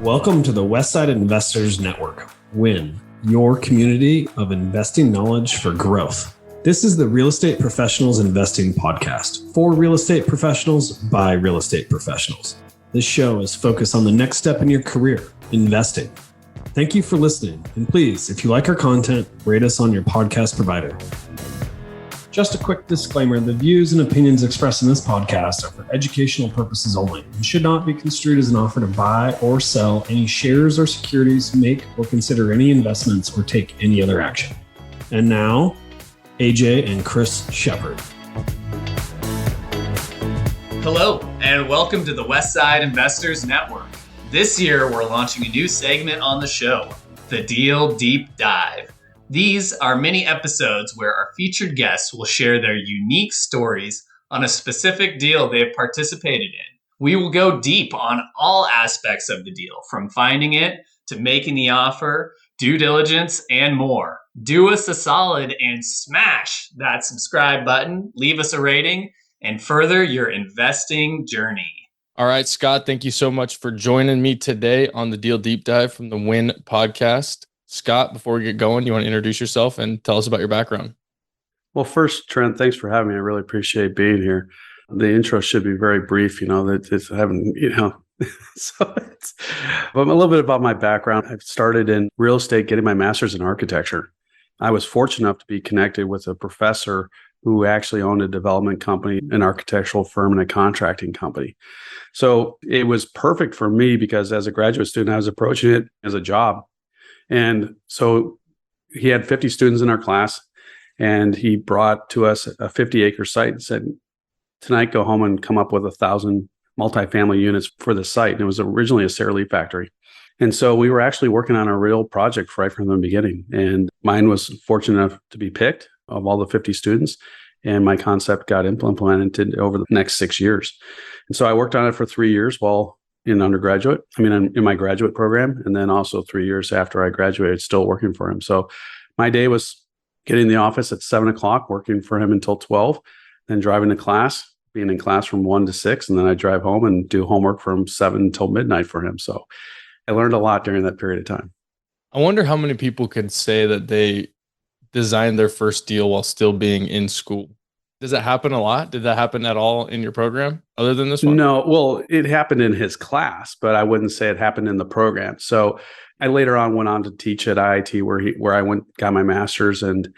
Welcome to the Westside Investors Network, WIN, your community of investing knowledge for growth. This is the Real Estate Professionals Investing Podcast for real estate professionals by real estate professionals. This show is focused on the next step in your career, investing. Thank you for listening. And please, if you like our content, rate us on your podcast provider. Just a quick disclaimer, the views and opinions expressed in this podcast are for educational purposes only and should not be construed as an offer to buy or sell any shares or securities, make or consider any investments, or take any other action. And now, AJ and Chris Shepard. Hello, and welcome to the Westside Investors Network. This year, we're launching a new segment on the show, the Deal Deep Dive. These are mini episodes where our featured guests will share their unique stories on a specific deal they've participated in. We will go deep on all aspects of the deal, from finding it to making the offer, due diligence, and more. Do us a solid and smash that subscribe button, leave us a rating, and further your investing journey. All right, Scott, thank you so much for joining me today on the Deal Deep Dive from the WIN podcast. Scott, before we get going, you want to introduce yourself and tell us about your background? Well, first, Trent, thanks for having me. I really appreciate being here. The intro should be very brief, but a little bit about my background. I've started in real estate, getting my master's in architecture. I was fortunate enough to be connected with a professor who actually owned a development company, an architectural firm, and a contracting company. So it was perfect for me because as a graduate student, I was approaching it as a job. And so he had 50 students in our class, and he brought to us a 50-acre site and said, tonight, go home and come up with 1,000 multifamily units for the site. And it was originally a Sara Lee factory. And so we were actually working on a real project right from the beginning. And mine was fortunate enough to be picked of all the 50 students. And my concept got implemented over the next 6 years. And so I worked on it for 3 years while in my graduate program, and then also 3 years after I graduated, still working for him. So my day was getting in the office at 7:00, working for him until 12, then driving to class, being in class from 1 to 6, and then I drive home and do homework from 7 until midnight for him. So I learned a lot during that period of time. I wonder how many people could say that they designed their first deal while still being in school. Does that happen a lot? Did that happen at all in your program other than this one? No, well, it happened in his class, but I wouldn't say it happened in the program. So I later on went on to teach at IIT where I got my master's. And,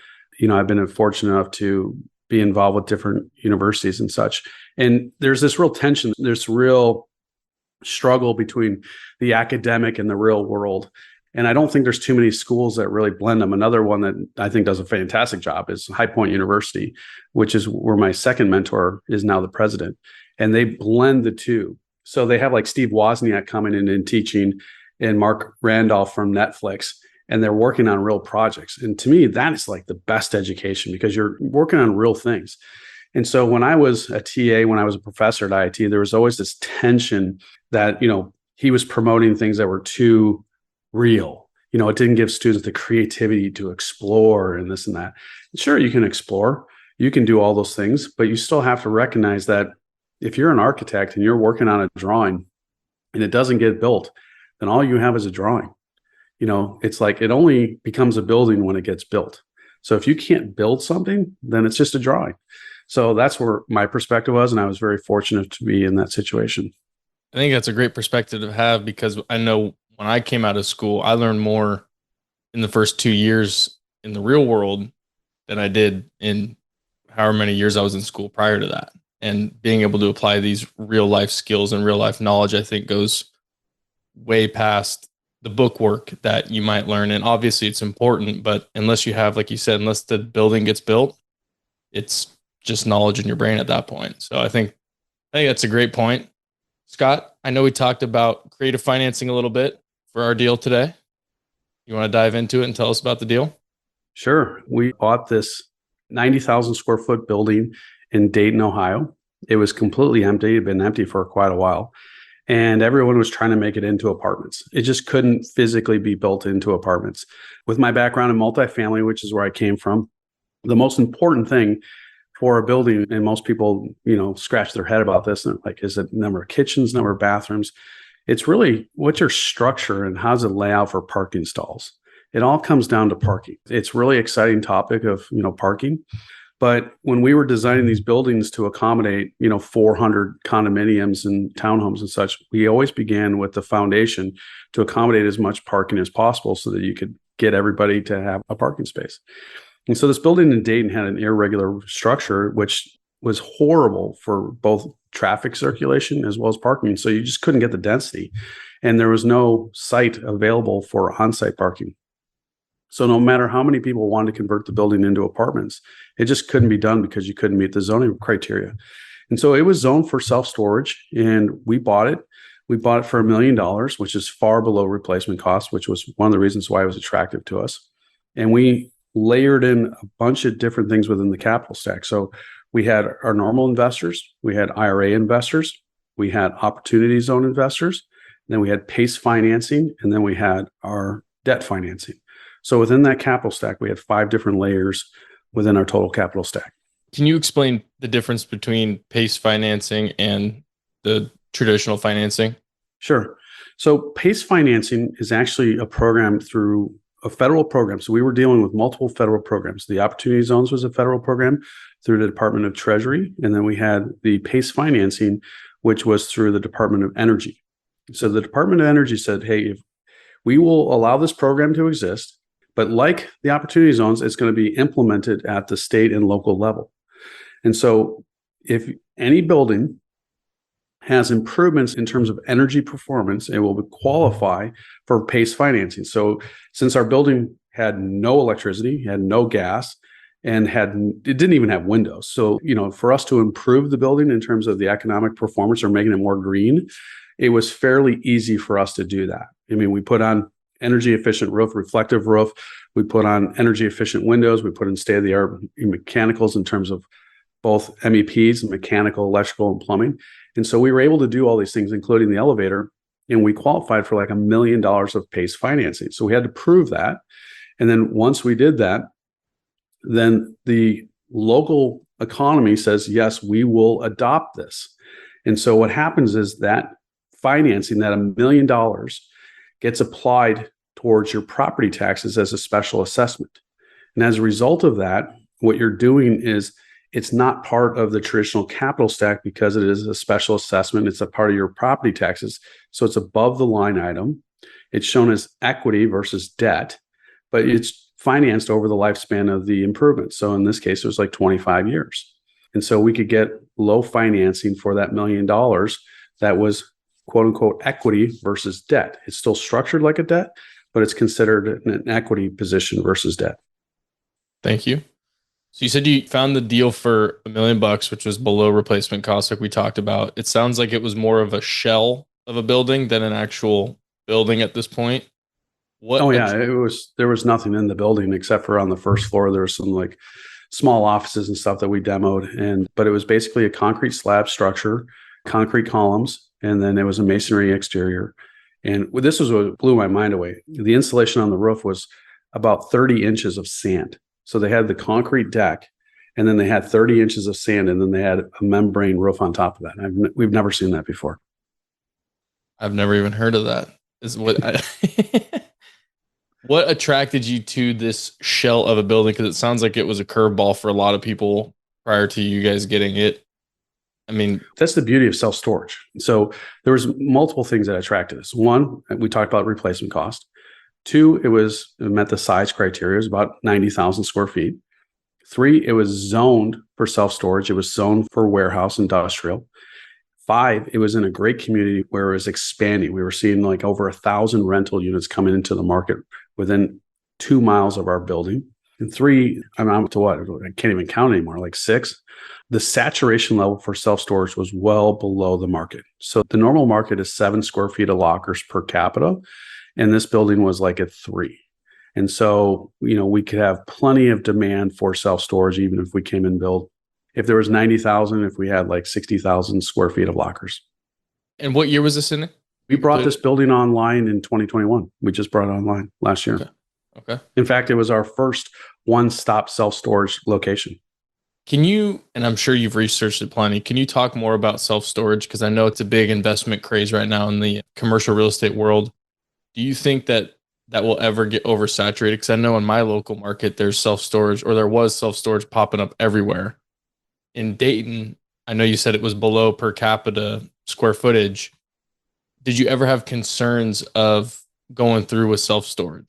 I've been fortunate enough to be involved with different universities and such. And there's this real tension, there's real struggle between the academic and the real world. And I don't think there's too many schools that really blend them. Another one that I think does a fantastic job is High Point University, which is where my second mentor is now the president. And they blend the two. So they have like Steve Wozniak coming in and teaching, and Mark Randolph from Netflix, and they're working on real projects. And to me, that is like the best education because you're working on real things. And so when I was a TA, when I was a professor at IIT, there was always this tension that, he was promoting things that were too real. It didn't give students the creativity to explore and this and that. Sure, you can explore, you can do all those things, but you still have to recognize that if you're an architect and you're working on a drawing and it doesn't get built, then all you have is a drawing. It's like it only becomes a building when it gets built. So if you can't build something, then it's just a drawing. So that's where my perspective was, and I was very fortunate to be in that situation. I think that's a great perspective to have because I know when I came out of school, I learned more in the first 2 years in the real world than I did in however many years I was in school prior to that. And being able to apply these real life skills and real life knowledge, I think goes way past the book work that you might learn. And obviously it's important, but unless you have, like you said, unless the building gets built, it's just knowledge in your brain at that point. So I think that's a great point. Scott, I know we talked about creative financing a little bit for our deal today. You want to dive into it and tell us about the deal? Sure. We bought this 90,000 square foot building in Dayton, Ohio. It was completely empty. It had been empty for quite a while. And everyone was trying to make it into apartments. It just couldn't physically be built into apartments. With my background in multifamily, which is where I came from, the most important thing for a building, and most people, scratch their head about this, like, is it number of kitchens, number of bathrooms? It's really what's your structure and how's it lay out for parking stalls. It all comes down to parking. It's really exciting topic of, parking. But when we were designing these buildings to accommodate, 400 condominiums and townhomes and such, we always began with the foundation to accommodate as much parking as possible so that you could get everybody to have a parking space. And so this building in Dayton had an irregular structure, which was horrible for both traffic circulation as well as parking. So you just couldn't get the density. And there was no site available for on-site parking. So no matter how many people wanted to convert the building into apartments, it just couldn't be done because you couldn't meet the zoning criteria. And so it was zoned for self-storage, and we bought it. We bought it for $1 million, which is far below replacement cost, which was one of the reasons why it was attractive to us. And we layered in a bunch of different things within the capital stack. So we had our normal investors, we had IRA investors, we had opportunity zone investors, then we had PACE financing, and then we had our debt financing. So within that capital stack, we had 5 different layers within our total capital stack. Can you explain the difference between PACE financing and the traditional financing? Sure. So PACE financing is actually a program through a federal program. So we were dealing with multiple federal programs. The Opportunity Zones was a federal program through the Department of Treasury. And then we had the PACE financing, which was through the Department of Energy. So the Department of Energy said, hey, if we will allow this program to exist, but like the Opportunity Zones, it's going to be implemented at the state and local level. And so if any building has improvements in terms of energy performance, it will qualify for PACE financing. So since our building had no electricity, had no gas, and it didn't even have windows. So, for us to improve the building in terms of the economic performance or making it more green, it was fairly easy for us to do that. I mean, we put on energy efficient roof, reflective roof. We put on energy efficient windows. We put in state of the art mechanicals in terms of both MEPs, mechanical, electrical, and plumbing. And so we were able to do all these things, including the elevator, and we qualified for like $1 million of PACE financing. So we had to prove that. And then once we did that, then the local economy says, yes, we will adopt this. And so what happens is that financing, that $1 million gets applied towards your property taxes as a special assessment. And as a result of that, what you're doing is it's not part of the traditional capital stack because it is a special assessment. It's a part of your property taxes. So it's above the line item. It's shown as equity versus debt, but it's financed over the lifespan of the improvement. So in this case, it was like 25 years. And so we could get low financing for that $1 million that was quote unquote equity versus debt. It's still structured like a debt, but it's considered an equity position versus debt. Thank you. So you said you found the deal for $1 million, which was below replacement cost, like we talked about. It sounds like it was more of a shell of a building than an actual building at this point. There was nothing in the building except for on the first floor. There was some like small offices and stuff that we demoed, but it was basically a concrete slab structure, concrete columns, and then it was a masonry exterior. And this was what blew my mind away. The insulation on the roof was about 30 inches of sand. So they had the concrete deck, and then they had 30 inches of sand, and then they had a membrane roof on top of that. We've never seen that before. I've never even heard of that. What attracted you to this shell of a building? Because it sounds like it was a curveball for a lot of people prior to you guys getting it. I mean, that's the beauty of self-storage. So there was multiple things that attracted us. One, we talked about replacement cost. Two, it met the size criteria. It was about 90,000 square feet. Three, it was zoned for self-storage. It was zoned for warehouse industrial. 5, it was in a great community where it was expanding. We were seeing like over 1,000 rental units coming into the market within 2 miles of our building. And 3, I'm up to what? I can't even count anymore, like 6. The saturation level for self-storage was well below the market. So the normal market is 7 square feet of lockers per capita. And this building was like at 3. And so, we could have plenty of demand for self-storage, even if we came and built. If there was 90,000, if we had like 60,000 square feet of lockers. And what year was this in? We brought this building online in 2021. We just brought it online last year. Okay. In fact, it was our first one-stop self-storage location. Can you, and I'm sure you've researched it plenty, can you talk more about self-storage? Because I know it's a big investment craze right now in the commercial real estate world. Do you think that that will ever get oversaturated? Because I know in my local market, there's self-storage, or there was self-storage popping up everywhere. In Dayton, I know you said it was below per capita square footage. Did you ever have concerns of going through with self-storage?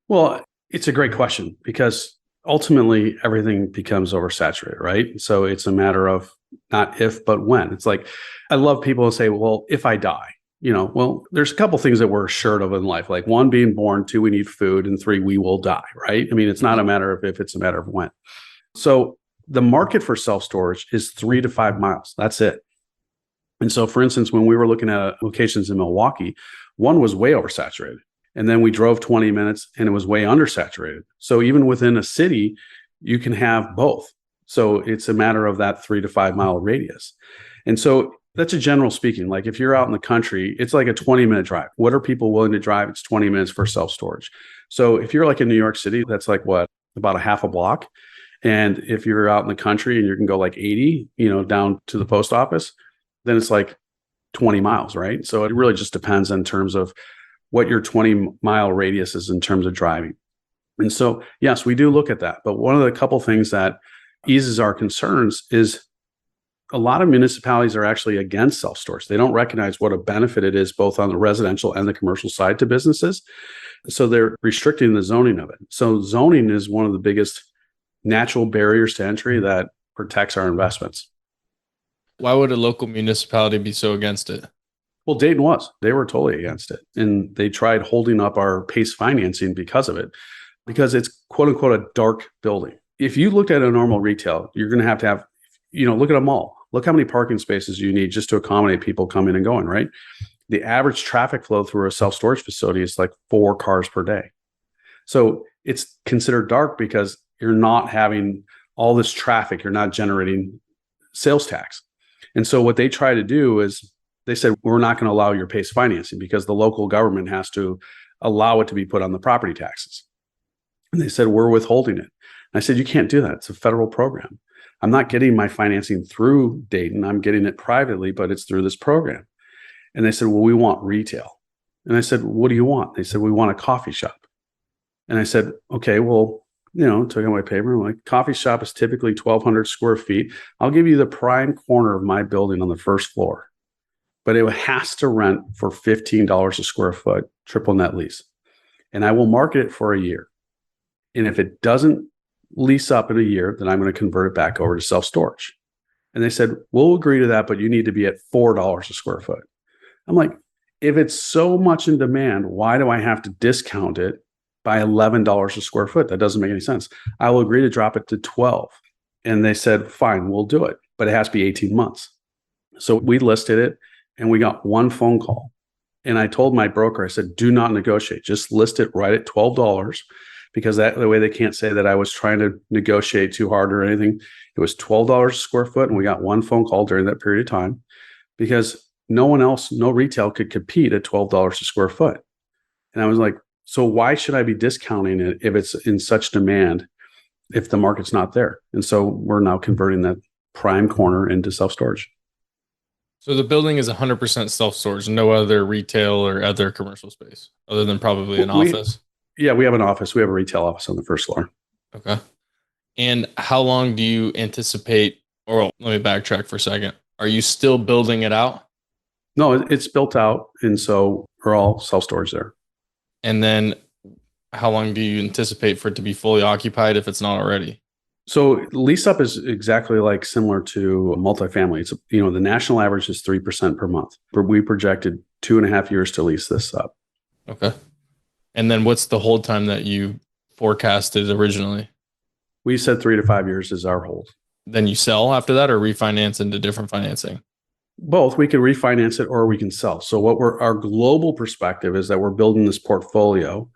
Well, it's a great question because ultimately everything becomes oversaturated, right? So it's a matter of not if, but when. It's like, I love people who say, well, if I die, well, there's a couple things that we're assured of in life, like one, being born, two, we need food, and three, we will die, right? I mean, it's not a matter of if, it's a matter of when. So the market for self-storage is 3 to 5 miles. That's it. And so, for instance, when we were looking at locations in Milwaukee, one was way oversaturated. And then we drove 20 minutes and it was way undersaturated. So even within a city, you can have both. So it's a matter of that 3 to 5 mile radius. And so that's a general speaking. Like if you're out in the country, it's like a 20-minute drive. What are people willing to drive? It's 20 minutes for self-storage. So if you're like in New York City, that's like what, about a half a block. And if you're out in the country and you can go like 80, down to the post office, then it's like 20 miles, right? So it really just depends in terms of what your 20-mile radius is in terms of driving. And so, yes, we do look at that. But one of the couple things that eases our concerns is a lot of municipalities are actually against self-storage. They don't recognize what a benefit it is both on the residential and the commercial side to businesses. So they're restricting the zoning of it. So zoning is one of the biggest natural barriers to entry that protects our investments. Why would a local municipality be so against it? Well, Dayton was. They were totally against it. And they tried holding up our PACE financing because of it, because it's quote unquote a dark building. If you looked at a normal retail, you're going to have, look at a mall. Look how many parking spaces you need just to accommodate people coming and going, right? The average traffic flow through a self-storage facility is like 4 cars per day. So it's considered dark because you're not having all this traffic. You're not generating sales tax. And so what they try to do is they said, we're not going to allow your PACE financing because the local government has to allow it to be put on the property taxes. And they said, we're withholding it. And I said, you can't do that. It's a federal program. I'm not getting my financing through Dayton. I'm getting it privately, but it's through this program. And they said, well, we want retail. And I said, what do you want? They said, we want a coffee shop. And I said, okay, well, took out my paper. I'm like, coffee shop is typically 1,200 square feet. I'll give you the prime corner of my building on the first floor. But it has to rent for $15 a square foot, triple net lease. And I will market it for a year. And if it doesn't lease up in a year, then I'm going to convert it back over to self-storage. And they said, we'll agree to that, but you need to be at $4 a square foot. I'm like, if it's so much in demand, why do I have to discount it by $11 a square foot? That doesn't make any sense. I will agree to drop it to 12. And they said, fine, we'll do it, but it has to be 18 months. So we listed it. And we got one phone call. And I told my broker, I said, do not negotiate. Just list it right at $12 because that the way they can't say that I was trying to negotiate too hard or anything. It was $12 a square foot. And we got one phone call during that period of time because no one else, no retail could compete at $12 a square foot. And I was like, so why should I be discounting it if it's in such demand if the market's not there? And so we're now converting that prime corner into self-storage. So the building is 100% self-storage, no other retail or other commercial space other than probably an office? Yeah, we have an office. We have a retail office on the first floor. Okay. And how long do you anticipate, or let me backtrack for a second. Are you still building it out? No, it's built out. And so we're all self-storage there. And then how long do you anticipate for it to be fully occupied if it's not already? So lease up is exactly like similar to multifamily. It's, the national average is 3% per month, but we projected 2.5 years to lease this up. Okay. And then what's the hold time that you forecasted originally? We said 3 to 5 years is our hold. Then you sell after that or refinance into different financing? Both. We can refinance it or we can sell. So our global perspective is that we're building this portfolio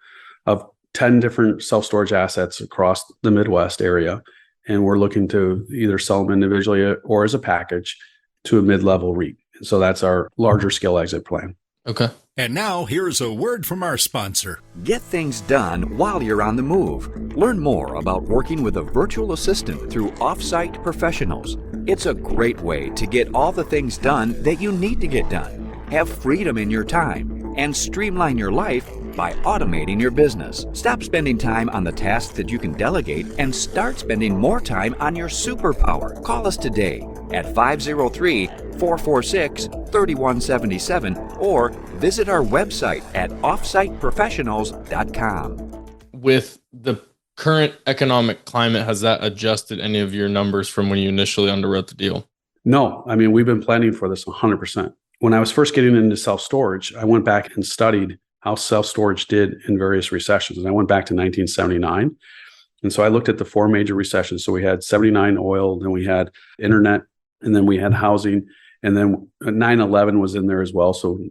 of 10 different self-storage assets across the Midwest area. And we're looking to either sell them individually or as a package to a mid-level REIT. So that's our larger scale exit plan. Okay. And now, here's a word from our sponsor. Get things done while you're on the move. Learn more about working with a virtual assistant through Offsite Professionals. It's a great way to get all the things done that you need to get done. Have freedom in your time and streamline your life by automating your business. Stop spending time on the tasks that you can delegate and start spending more time on your superpower. Call us today at 503-446-3177 or visit our website at offsiteprofessionals.com. With the current economic climate, has that adjusted any of your numbers from when you initially underwrote the deal? No, I mean, we've been planning for this 100%. When I was first getting into self-storage, I went back and studied how self-storage did in various recessions. And I went back to 1979. And so I looked at the four major recessions. So we had 79 oil, then we had internet, and then we had housing. And then 9/11 was in there as well. So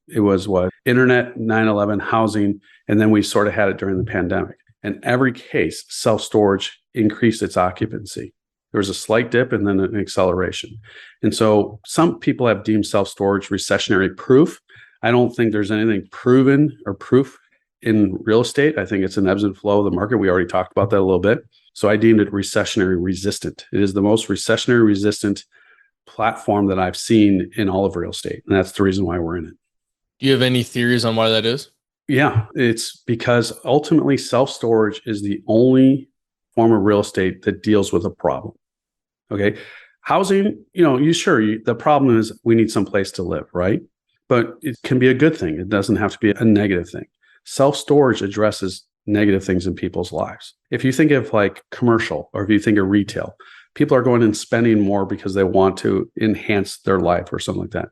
it was internet, 9/11, housing, and then we sort of had it during the pandemic. In every case, self-storage increased its occupancy. There was a slight dip and then an acceleration. And so some people have deemed self-storage recessionary proof. I don't think there's anything proven or proof in real estate. I think it's an ebbs and flow of the market. We already talked about that a little bit. So I deemed it recessionary resistant. It is the most recessionary resistant platform that I've seen in all of real estate. And that's the reason why we're in it. Do you have any theories on why that is? Yeah, it's because ultimately self-storage is the only form of real estate that deals with a problem. Okay. Housing, the problem is we need some place to live, right? But it can be a good thing. It doesn't have to be a negative thing. Self-storage addresses negative things in people's lives. If you think of like commercial or if you think of retail, people are going and spending more because they want to enhance their life or something like that.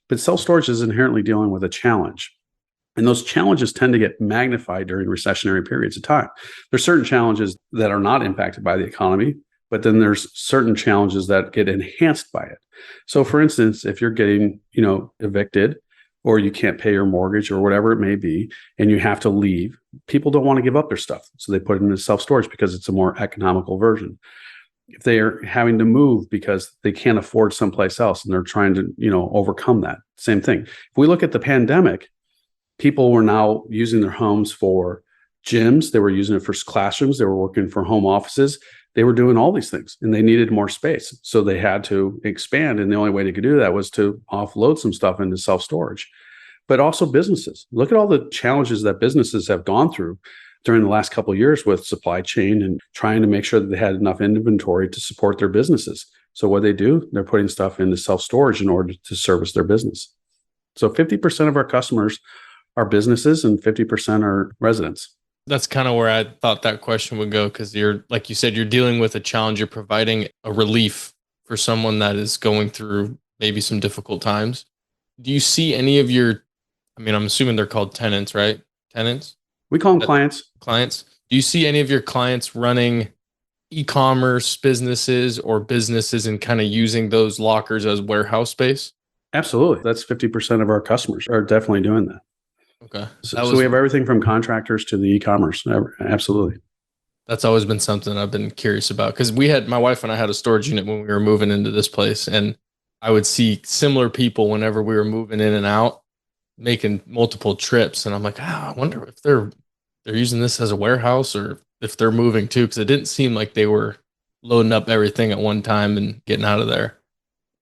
But self-storage is inherently dealing with a challenge. And those challenges tend to get magnified during recessionary periods of time. There's certain challenges that are not impacted by the economy, but then there's certain challenges that get enhanced by it. So for instance, if you're getting, evicted or you can't pay your mortgage or whatever it may be, and you have to leave, people don't want to give up their stuff. So they put it into self-storage because it's a more economical version. If they are having to move because they can't afford someplace else and they're trying to, overcome that, same thing. If we look at the pandemic, people were now using their homes for gyms. They were using it for classrooms. They were working for home offices. They were doing all these things and they needed more space. So they had to expand. And the only way they could do that was to offload some stuff into self-storage. But also businesses. Look at all the challenges that businesses have gone through during the last couple of years with supply chain and trying to make sure that they had enough inventory to support their businesses. So what they do, they're putting stuff into self-storage in order to service their business. So 50% of our customers are businesses and 50% are residents. That's kind of where I thought that question would go, because like you said, you're dealing with a challenge. You're providing a relief for someone that is going through maybe some difficult times. Do you see any of I'm assuming they're called tenants, right? Tenants? We call them clients. Clients. Do you see any of your clients running e-commerce businesses or businesses and kind of using those lockers as warehouse space? Absolutely. That's 50% of our customers are definitely doing that. Okay. So we have everything from contractors to the e-commerce. Absolutely. That's always been something I've been curious about, because my wife and I had a storage unit when we were moving into this place, and I would see similar people whenever we were moving in and out, making multiple trips. And I'm like, I wonder if they're using this as a warehouse or if they're moving too, because it didn't seem like they were loading up everything at one time and getting out of there.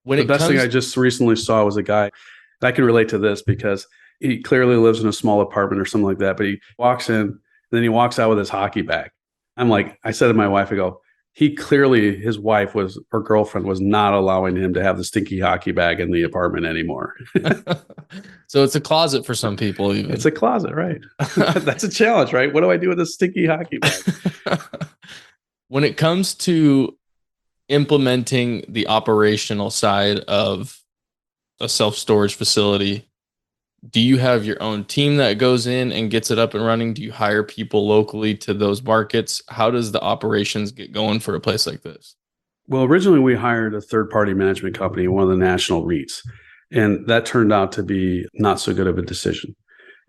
The best thing I just recently saw was a guy, and I can relate to this because he clearly lives in a small apartment or something like that, but he walks in and then he walks out with his hockey bag. I said to my wife, his wife or girlfriend was not allowing him to have the stinky hockey bag in the apartment anymore. So it's a closet for some people even. It's a closet, right? That's a challenge, right? What do I do with this stinky hockey bag? When it comes to implementing the operational side of a self-storage facility, do you have your own team that goes in and gets it up and running? Do you hire people locally to those markets? How does the operations get going for a place like this? Well, originally we hired a third-party management company, one of the national REITs, and that turned out to be not so good of a decision.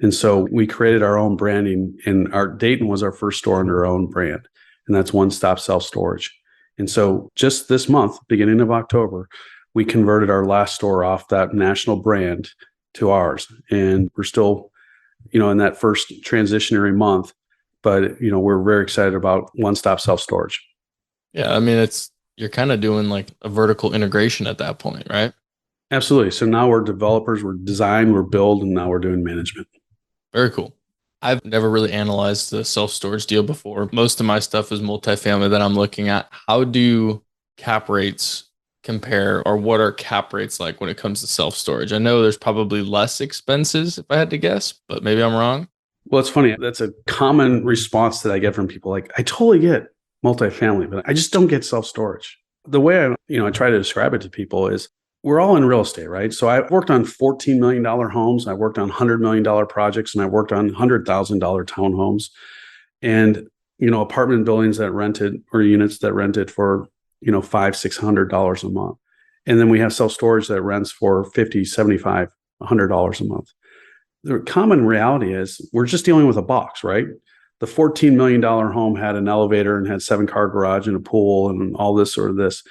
And so we created our own branding, and our Dayton was our first store under our own brand, and that's One Stop Self Storage. And so just this month, beginning of October, we converted our last store off that national brand to ours. And we're still, in that first transitionary month, but, we're very excited about one-stop self-storage. Yeah. I mean, you're kind of doing like a vertical integration at that point, right? Absolutely. So now we're developers, we're design, we're build, and now we're doing management. Very cool. I've never really analyzed the self-storage deal before. Most of my stuff is multifamily that I'm looking at. How do cap rates compare, or what are cap rates like when it comes to self-storage? I know there's probably less expenses if I had to guess, but maybe I'm wrong. Well, it's funny. That's a common response that I get from people. Like, I totally get multifamily, but I just don't get self-storage. The way I try to describe it to people is we're all in real estate, right? So I worked on $14 million homes. I worked on $100 million projects, and I worked on $100,000 townhomes and, apartment buildings that rented, or units that rented for, $500-$600 a month. And then we have self-storage that rents for $50, $75, $100 a month. The common reality is we're just dealing with a box, right? The $14 million home had an elevator and had 7-car garage and a pool and all this or this.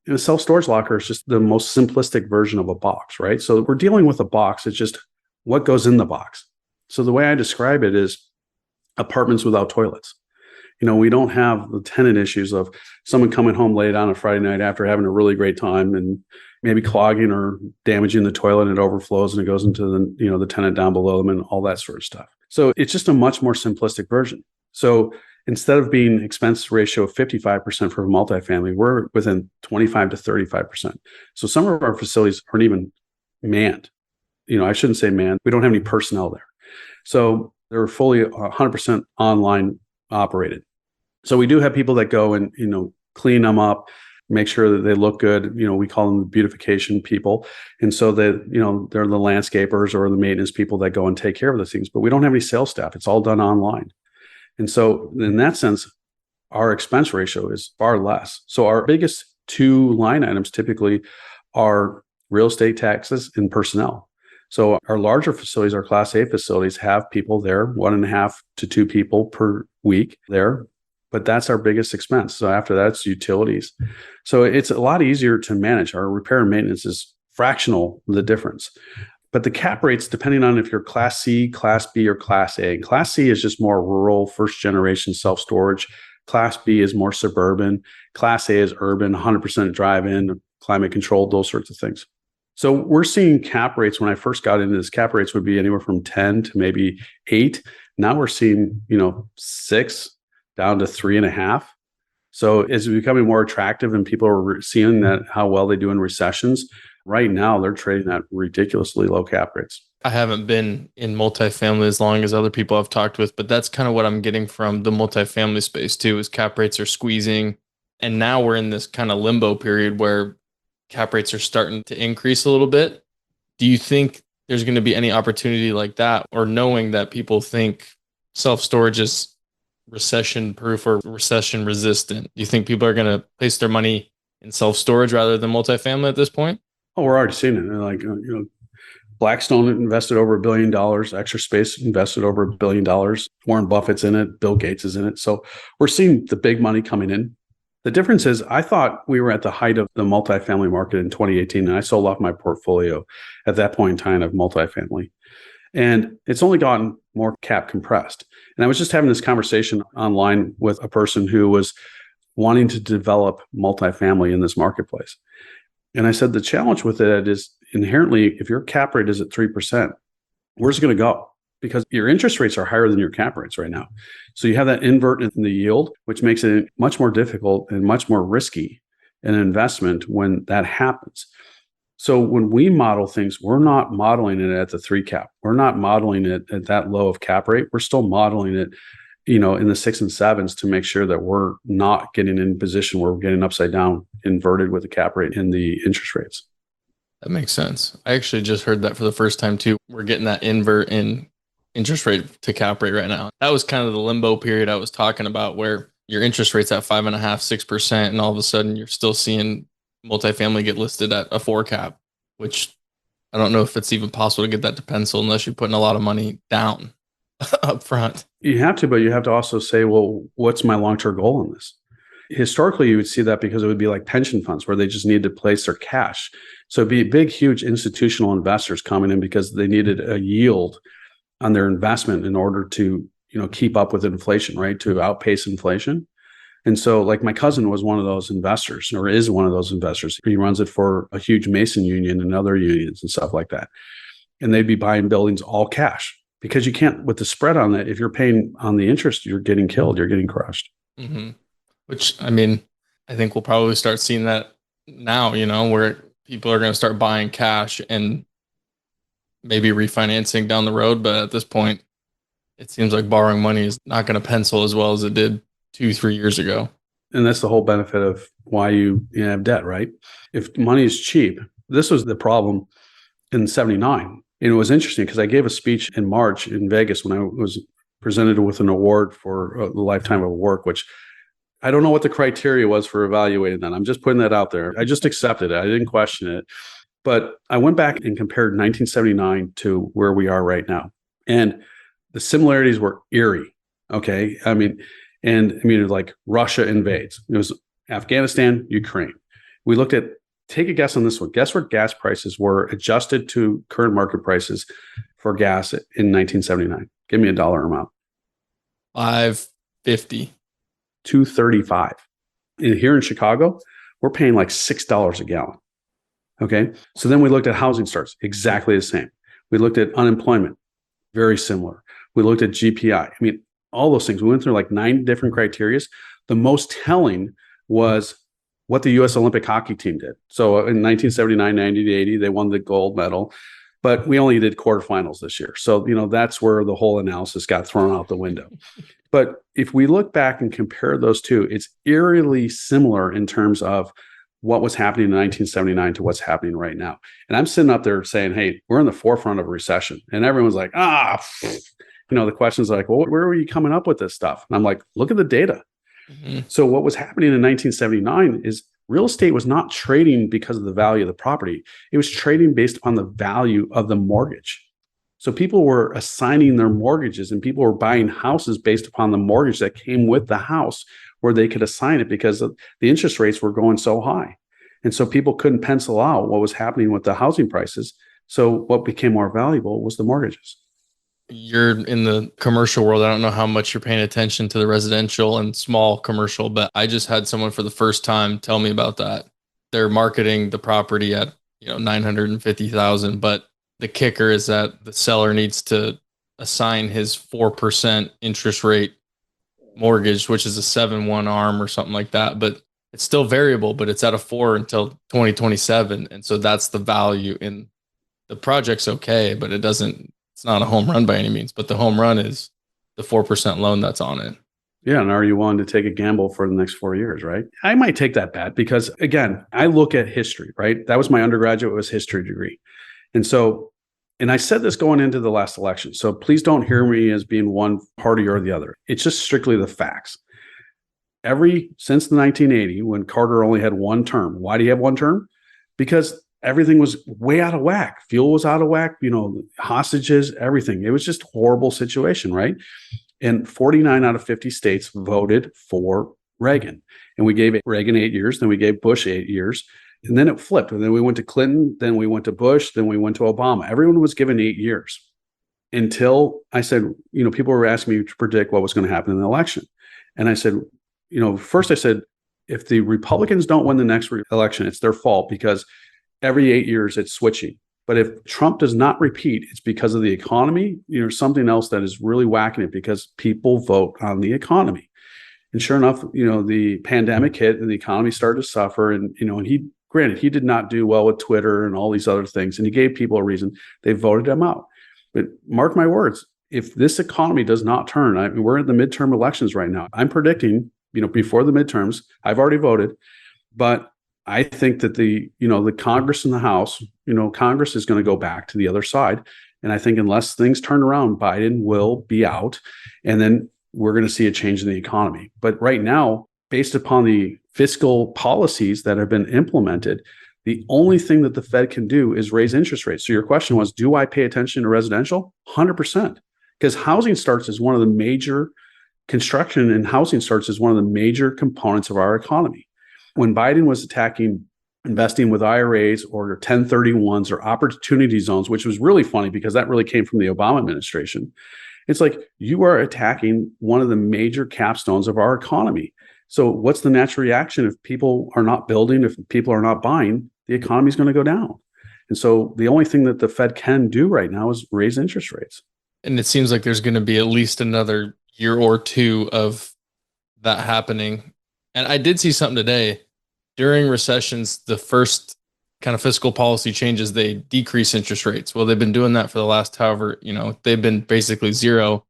And a self-storage locker is just the most simplistic version of a box, right? So we're dealing with a box. It's just what goes in the box. So the way I describe it is apartments without toilets. We don't have the tenant issues of someone coming home late on a Friday night after having a really great time and maybe clogging or damaging the toilet, and it overflows and it goes into the tenant down below them and all that sort of stuff. So it's just a much more simplistic version. So instead of being expense ratio of 55% for multifamily, we're within 25 to 35%. So some of our facilities aren't even manned. I shouldn't say manned. We don't have any personnel there. So they're fully 100% online operated. So we do have people that go and, clean them up, make sure that they look good. We call them the beautification people. And so that, they're the landscapers or the maintenance people that go and take care of the things, but we don't have any sales staff. It's all done online. And so in that sense, our expense ratio is far less. So our biggest two line items typically are real estate taxes and personnel. So our larger facilities, our Class A facilities, have people there, 1.5 to 2 people per week there. But that's our biggest expense. So after that, it's utilities. So it's a lot easier to manage. Our repair and maintenance is fractional, the difference. But the cap rates, depending on if you're Class C, Class B, or Class A. Class C is just more rural, first generation self-storage. Class B is more suburban. Class A is urban, 100% drive-in, climate controlled, those sorts of things. So we're seeing cap rates. When I first got into this, cap rates would be anywhere from 10 to maybe 8. Now we're seeing, 6 down to 3.5. So it's becoming more attractive, and people are seeing that how well they do in recessions. Right now, they're trading at ridiculously low cap rates. I haven't been in multifamily as long as other people I've talked with, but that's kind of what I'm getting from the multifamily space too, is cap rates are squeezing. And now we're in this kind of limbo period where cap rates are starting to increase a little bit. Do you think there's going to be any opportunity like that, or knowing that people think self-storage is recession proof or recession resistant? Do you think people are going to place their money in self-storage rather than multifamily at this point? Oh, we're already seeing it. Like, Blackstone invested over $1 billion. Extra Space invested over $1 billion. Warren Buffett's in it. Bill Gates is in it. So we're seeing the big money coming in. The difference is I thought we were at the height of the multifamily market in 2018, and I sold off my portfolio at that point in time of multifamily. And it's only gotten more cap compressed. And I was just having this conversation online with a person who was wanting to develop multifamily in this marketplace. And I said, the challenge with it is inherently, if your cap rate is at 3%, where's it going to go? Because your interest rates are higher than your cap rates right now. So you have that invert in the yield, which makes it much more difficult and much more risky an investment when that happens. So when we model things, we're not modeling it at the 3 cap. We're not modeling it at that low of cap rate. We're still modeling it, in the 6 and 7s to make sure that we're not getting in a position where we're getting upside down inverted with the cap rate and the interest rates. That makes sense. I actually just heard that for the first time too. We're getting that invert in interest rate to cap rate right now. That was kind of the limbo period I was talking about, where your interest rate's at 5.5%, 6%, and all of a sudden you're still seeing multifamily get listed at a 4 cap, which I don't know if it's even possible to get that to pencil unless you're putting a lot of money down up front. You have to, but you have to also say, well, what's my long-term goal in this? historically you would see that because it would be like pension funds where they just needed to place their cash. So it'd be big, huge institutional investors coming in because they needed a yield on their investment in order to, keep up with inflation, right? To outpace inflation. And so like my cousin was one of those investors, or is one of those investors. He runs it for a huge Mason union and other unions and stuff like that. And they'd be buying buildings all cash because you can't, with the spread on that, if you're paying on the interest, you're getting killed, you're getting crushed. Mm-hmm. Which, I think we'll probably start seeing that now, where people are going to start buying cash and maybe refinancing down the road. But at this point, it seems like borrowing money is not going to pencil as well as it did 2-3 years ago. And that's the whole benefit of why you have debt, right? If money is cheap, this was the problem in 79. And it was interesting because I gave a speech in March in Vegas when I was presented with an award for a lifetime of work, which I don't know what the criteria was for evaluating that. I'm just putting that out there. I just accepted it. I didn't question it. But I went back and compared 1979 to where we are right now. And the similarities were eerie. Okay. Like Russia invades. It was Afghanistan, Ukraine. We looked at, take a guess on this one. Guess what gas prices were adjusted to current market prices for gas in 1979? Give me a dollar amount. $5.50. $2.35. And here in Chicago, we're paying like $6 a gallon. Okay. So then we looked at housing starts, exactly the same. We looked at unemployment, very similar. We looked at GPI. All those things. We went through like 9 different criteria. The most telling was what the U.S. Olympic hockey team did. So in 1979, 90, 80, they won the gold medal, but we only did quarterfinals this year. So, that's where the whole analysis got thrown out the window. But if we look back and compare those two, it's eerily similar in terms of what was happening in 1979 to what's happening right now. And I'm sitting up there saying, hey, we're in the forefront of a recession. And everyone's like, the questions are like, well, where were you coming up with this stuff? And I'm like, look at the data. Mm-hmm. So what was happening in 1979 is real estate was not trading because of the value of the property. It was trading based upon the value of the mortgage. So people were assigning their mortgages and people were buying houses based upon the mortgage that came with the house where they could assign it because the interest rates were going so high. And so people couldn't pencil out what was happening with the housing prices. So what became more valuable was the mortgages. You're in the commercial world. I don't know how much you're paying attention to the residential and small commercial, but I just had someone for the first time tell me about that. They're marketing the property at, $950,000, but the kicker is that the seller needs to assign his 4% interest rate mortgage, which is a 7-1 ARM or something like that, but it's still variable, but it's at a 4 until 2027. And so that's the value in the project's okay, but it's not a home run by any means, but the home run is the 4% loan that's on it. Yeah. And are you willing to take a gamble for the next 4 years, right? I might take that bet because, again, I look at history, right? That was my undergraduate, was history degree. And I said this going into the last election. So please don't hear me as being one party or the other. It's just strictly the facts. Since the 1980, when Carter only had one term. Why do you have one term? Because everything was way out of whack. Fuel was out of whack, hostages, everything. It was just a horrible situation, right? And 49 out of 50 states voted for Reagan. And we gave Reagan 8 years, then we gave Bush 8 years, and then it flipped. And then we went to Clinton, then we went to Bush, then we went to Obama. Everyone was given 8 years until I said, people were asking me to predict what was going to happen in the election. And I said, first I said, if the Republicans don't win the next election, it's their fault because every 8 years it's switching. But if Trump does not repeat, it's because of the economy, something else that is really whacking it because people vote on the economy. And sure enough, the pandemic hit and the economy started to suffer. And, and he did not do well with Twitter and all these other things. And he gave people a reason. They voted him out. But mark my words, if this economy does not turn, we're in the midterm elections right now. I'm predicting, before the midterms, I've already voted, but I think that the Congress and the House, Congress is going to go back to the other side. And I think unless things turn around, Biden will be out. And then we're going to see a change in the economy. But right now, based upon the fiscal policies that have been implemented, the only thing that the Fed can do is raise interest rates. So your question was, do I pay attention to residential? 100%. Because housing starts as one of the major construction and housing starts is one of the major components of our economy. When Biden was attacking investing with IRAs or 1031s or opportunity zones, which was really funny because that really came from the Obama administration. It's like you are attacking one of the major capstones of our economy. So what's the natural reaction if people are not building, if people are not buying, the economy is going to go down. And so the only thing that the Fed can do right now is raise interest rates. And it seems like there's going to be at least another year or two of that happening. And I did see something today. During recessions, the first kind of fiscal policy changes, they decrease interest rates. Well, they've been doing that for the last however, they've been basically zero.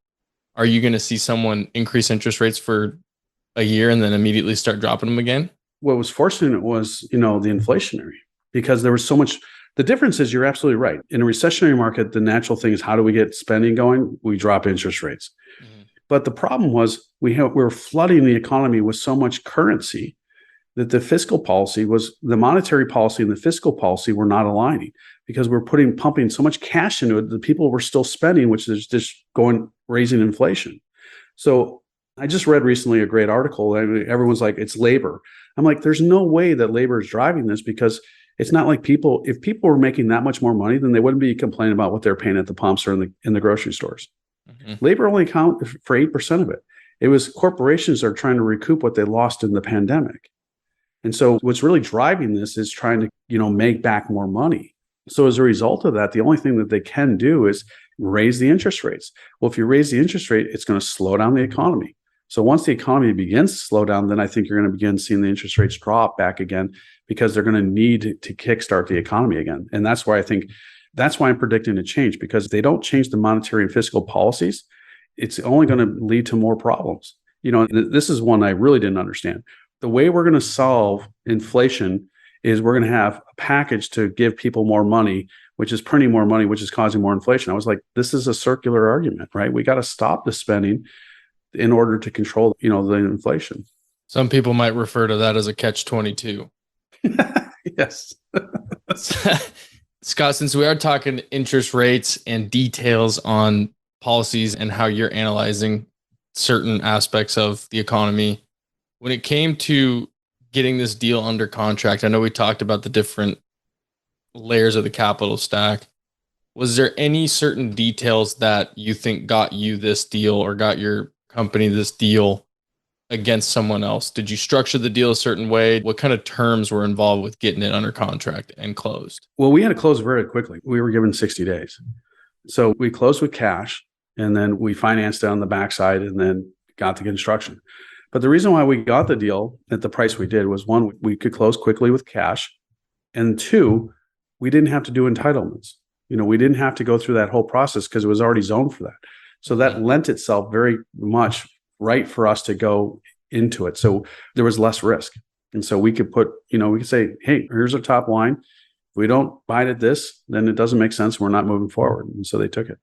Are you going to see someone increase interest rates for a year and then immediately start dropping them again? What was fortunate was, the inflationary, because there was so much. The difference is you're absolutely right. In a recessionary market, the natural thing is how do we get spending going? We drop interest rates. Mm-hmm. But the problem was we were flooding the economy with so much currency that the monetary policy and the fiscal policy were not aligning because we're pumping so much cash into it that people were still spending, which is just raising inflation. So I just read recently a great article. Everyone's like, it's labor. I'm like, there's no way that labor is driving this because it's not like if people were making that much more money, then they wouldn't be complaining about what they're paying at the pumps or in the grocery stores. Mm-hmm. Labor only accounted for 8% of it. It was corporations that are trying to recoup what they lost in the pandemic. And so what's really driving this is trying to, make back more money. So as a result of that, the only thing that they can do is raise the interest rates. Well, if you raise the interest rate, it's going to slow down the economy. So once the economy begins to slow down, then I think you're going to begin seeing the interest rates drop back again because they're going to need to kickstart the economy again. And that's why I'm predicting a change, because if they don't change the monetary and fiscal policies, it's only going to lead to more problems. This is one I really didn't understand. The way we're going to solve inflation is we're going to have a package to give people more money, which is printing more money, which is causing more inflation. I was like, this is a circular argument, right? We got to stop the spending in order to control, the inflation. Some people might refer to that as a catch-22. Yes. Scott, since we are talking interest rates and details on policies and how you're analyzing certain aspects of the economy, when it came to getting this deal under contract, I know we talked about the different layers of the capital stack. Was there any certain details that you think got you this deal or got your company this deal against someone else? Did you structure the deal a certain way? What kind of terms were involved with getting it under contract and closed? Well, we had to close very quickly. We were given 60 days. So we closed with cash and then we financed it on the backside and then got the construction. But the reason why we got the deal at the price we did was, one, we could close quickly with cash. And two, we didn't have to do entitlements. We didn't have to go through that whole process because it was already zoned for that. So that lent itself very much right for us to go into it. So there was less risk. And so we could we could say, hey, here's our top line. If we don't buy it at this, then it doesn't make sense. We're not moving forward. And so they took it.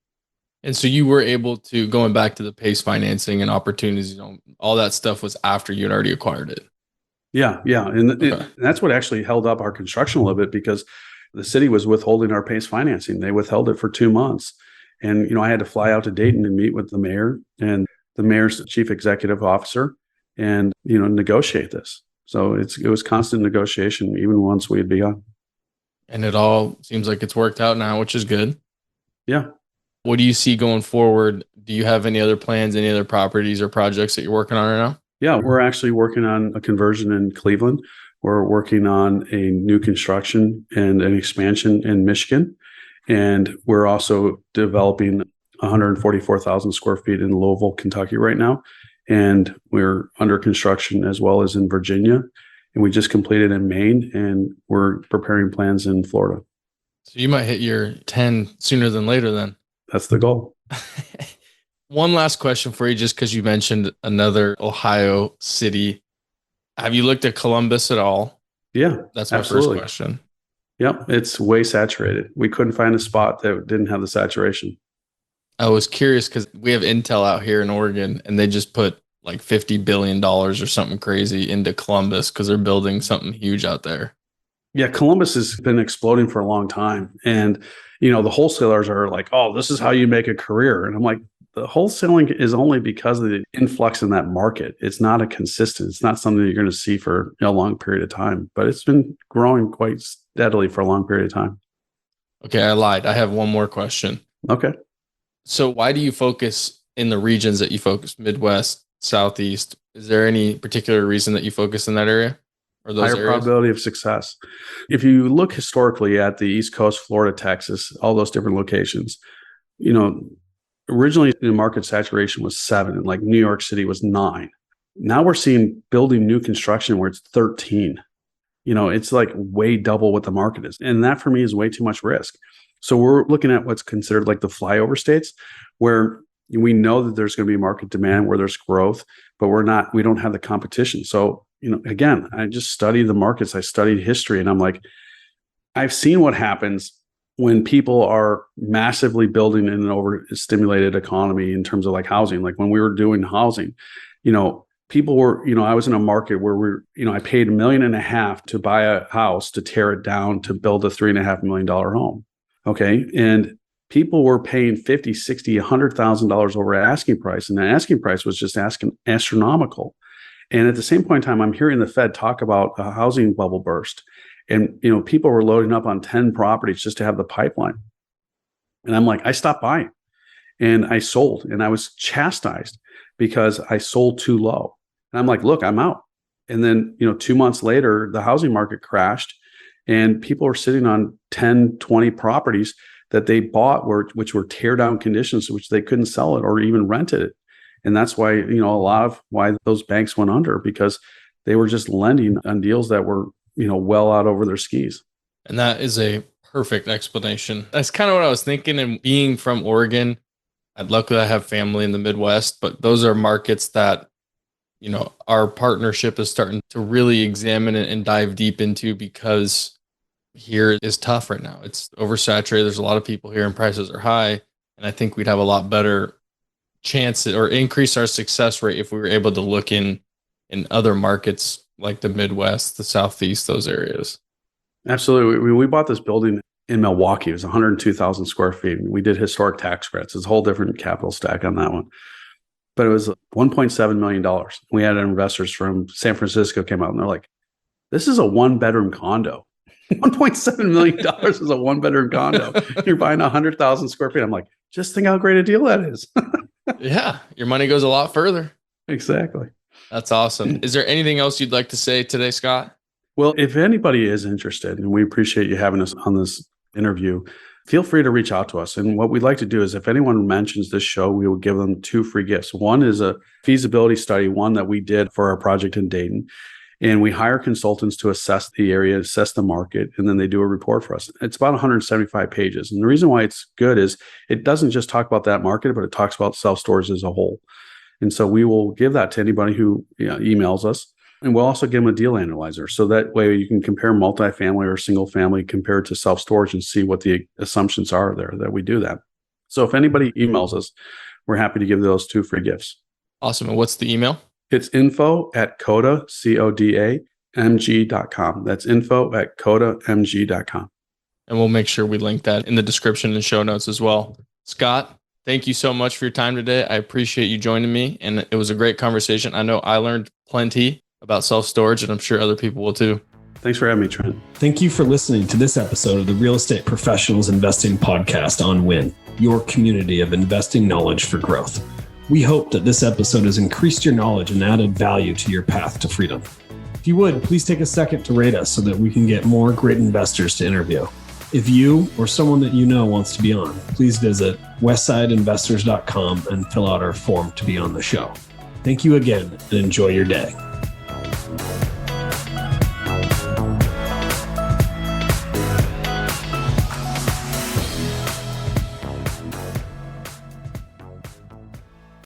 And so you were able to, going back to the PACE financing and opportunities, all that stuff was after you had already acquired it. Yeah. And that's what actually held up our construction a little bit, because the city was withholding our PACE financing. They withheld it for 2 months. And, I had to fly out to Dayton and meet with the mayor and the mayor's chief executive officer and, negotiate this. So it was constant negotiation, even once we had begun. And it all seems like it's worked out now, which is good. Yeah. What do you see going forward? Do you have any other plans, any other properties or projects that you're working on right now? Yeah, we're actually working on a conversion in Cleveland. We're working on a new construction and an expansion in Michigan. And we're also developing 144,000 square feet in Louisville, Kentucky right now. And we're under construction as well as in Virginia. And we just completed in Maine, and we're preparing plans in Florida. So you might hit your 10 sooner than later then. That's the goal. One last question for you, just because you mentioned another Ohio city. Have you looked at Columbus at all? Yeah, that's my absolutely. first question. Yep, it's way saturated. We couldn't find a spot that didn't have the saturation. I was curious because we have Intel out here in Oregon, and they just put like $50 billion or something crazy into Columbus because they're building something huge out there. Yeah, Columbus has been exploding for a long time. And, the wholesalers are like, oh, this is how you make a career. And I'm like, The wholesaling is only because of the influx in that market. It's not it's not something that you're going to see for a long period of time, but it's been growing quite steadily for a long period of time. Okay, I lied. I have one more question. Okay. So why do you focus in the regions that you focus, Midwest, Southeast? Is there any particular reason that you focus in that area or those Higher areas? probability of success. If you look historically at the East Coast, Florida, Texas, all those different locations, originally the market saturation was 7, and like New York City was 9. Now we're seeing building new construction where it's 13. It's like way double what the market is. And that for me is way too much risk. So we're looking at what's considered like the flyover states, where we know that there's going to be market demand, where there's growth, but we don't have the competition. So, again, I just study the markets. I studied history, and I'm like, I've seen what happens when people are massively building in an overstimulated economy in terms of like housing. Like when we were doing housing, people were, I was in a market where I paid $1.5 million to buy a house, to tear it down, to build a $3.5 million home. Okay. And people were paying $50,000, $60,000, $100,000 over asking price. And the asking price was just astronomical. And at the same point in time, I'm hearing the Fed talk about a housing bubble burst. And, people were loading up on 10 properties just to have the pipeline. And I'm like, I stopped buying and I sold, and I was chastised because I sold too low. And I'm like, look, I'm out. And then, 2 months later, the housing market crashed and people were sitting on 10, 20 properties that they bought which were tear down conditions, which they couldn't sell it or even rented it. And that's why, a lot of why those banks went under, because they were just lending on deals that were, well out over their skis. And that is a perfect explanation. That's kind of what I was thinking. And being from Oregon, luckily I have family in the Midwest, but those are markets that, our partnership is starting to really examine it and dive deep into, because here is tough right now. It's oversaturated. There's a lot of people here and prices are high. And I think we'd have a lot better chance or increase our success rate if we were able to look in other markets like the Midwest, the Southeast, those areas. Absolutely. We bought this building in Milwaukee. It was 102,000 square feet. We did historic tax credits. It's a whole different capital stack on that one. But it was $1.7 million. We had investors from San Francisco came out and they're like, this is a 1-bedroom condo. $1.7 million is a 1-bedroom condo. You're buying 100,000 square feet. I'm like, just think how great a deal that is. Yeah. Your money goes a lot further. Exactly. That's awesome. Is there anything else you'd like to say today, Scott? Well, if anybody is interested, and we appreciate you having us on this interview, feel free to reach out to us. And what we'd like to do is if anyone mentions this show, we will give them 2 free gifts. One is a feasibility study, one that we did for our project in Dayton. And we hire consultants to assess the area, assess the market, and then they do a report for us. It's about 175 pages. And the reason why it's good is it doesn't just talk about that market, but it talks about self-storage as a whole. And so we will give that to anybody who emails us. And we'll also give them a deal analyzer. So that way you can compare multifamily or single family compared to self-storage and see what the assumptions are there that we do that. So if anybody emails us, we're happy to give those 2 free gifts. Awesome. And what's the email? It's info@coda, CODAMG.com. That's info@CODAMG.com. And we'll make sure we link that in the description and show notes as well. Scott, thank you so much for your time today. I appreciate you joining me. And it was a great conversation. I know I learned plenty about self-storage, and I'm sure other people will too. Thanks for having me, Trent. Thank you for listening to this episode of the Real Estate Professionals Investing Podcast on WIN, your community of investing knowledge for growth. We hope that this episode has increased your knowledge and added value to your path to freedom. If you would, please take a second to rate us so that we can get more great investors to interview. If you or someone that you know wants to be on, please visit westsideinvestors.com and fill out our form to be on the show. Thank you again and enjoy your day.